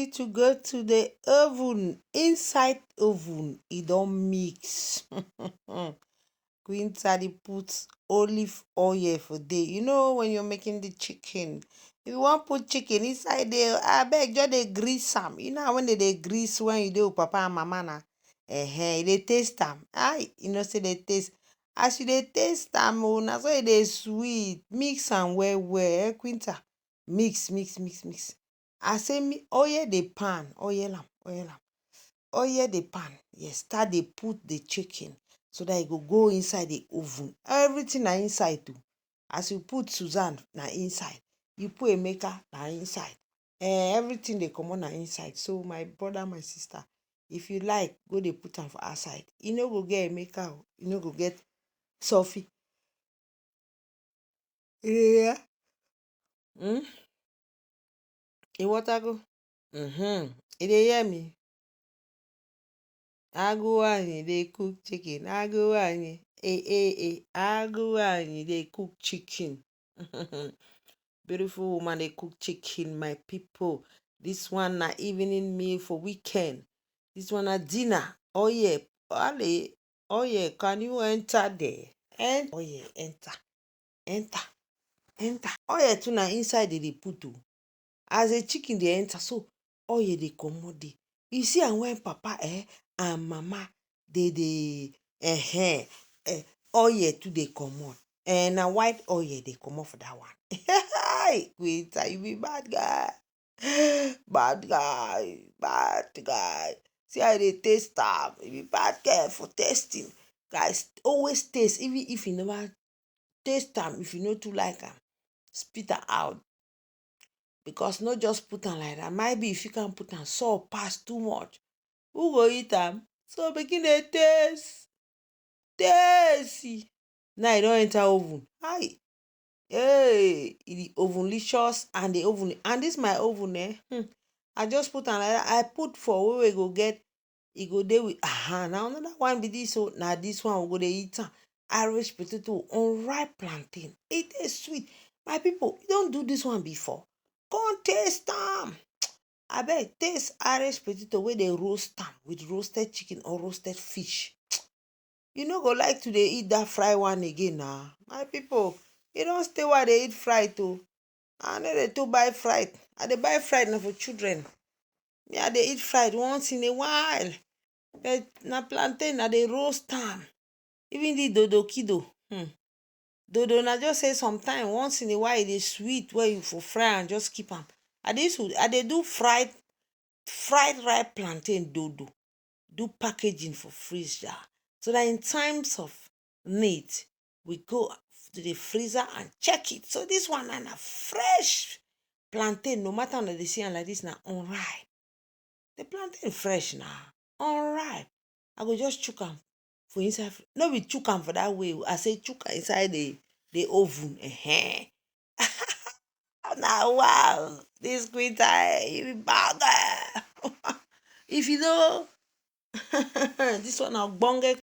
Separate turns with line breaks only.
to go to the oven. Inside oven, e don mix. Queen Tadi put olive oil for day. You know when you're making the chicken, if you want put chicken inside there, I beg just dey grease am. You know how when they grease when you do papa and mama na, they taste am. You know say they taste. As you dey taste am, oh, na so e dey sweet. Mix am well well, Quinta. Mix. I say oil the pan, oil the pan. Yes, start dey put the chicken so that e go inside the oven. Everything na inside too. As you put Suzanne na inside, you put Emeka na inside. Everything dey comot na inside. So my brother, my sister, if you like, go dey put am for outside. You no go get Emeka, you no go get Sophie. Yeah. You water go? You dey hear me? Agụwanyi dey cook chicken. Agụwanyi. Agụwanyi dey cook chicken. Beautiful woman dey cook chicken, my people. This one na evening meal for weekend. This one na dinner. Oh yeah. Ale. Oh yeah. Can you enter there? Oh yeah. Enter. Oh yeah. Too na inside they put o. As a chicken dey enter, so oil dey comot there. You see am when papa and mama dey oil too dey comot. Na white oil dey comot for that one. Wait, you be bad guy. Bad guy. See how dey taste am. You be bad girl for tasting. Guys, always taste, even if you never taste am, if you no too like am, spit am out. Because not just put am like that. Might be if you can put am salt pass too much, who go eat am? So begin dey taste. Now e don enter oven. The ovenlicious and the oven. And this my oven I just put am like that. I put for where we go get, e go dey with now another one be this. So now this one we go dey eat am. Irish potato, unripe plantain. It is sweet. My people, you don't do this one before. Come taste am. Abeg taste Irish potato wey dey roast am with roasted chicken or roasted fish. You no go like to dey eat that fried one again na. My people, you don stay where dey eat fried o. I no dey too buy fried. I dey buy fried na for children. Me, I dey eat fried once in a while. But na plantain I dey roast am. Even the dodo kido. Dodo na just say sometime once in a while e dey sweet where you for fry and just keep am. I dey do fried ripe plantain dodo. Do packaging for freezer. So that in times of need, we go to the freezer and check it. So this one na fresh plantain. No matter how they see am like this, na unripe. The plantain fresh na unripe. I go just chook am for inside. No be chook am for that way. I say chook am inside the oven. Now wow, this Queen Tadi, you be bad. If you know, this one na bonge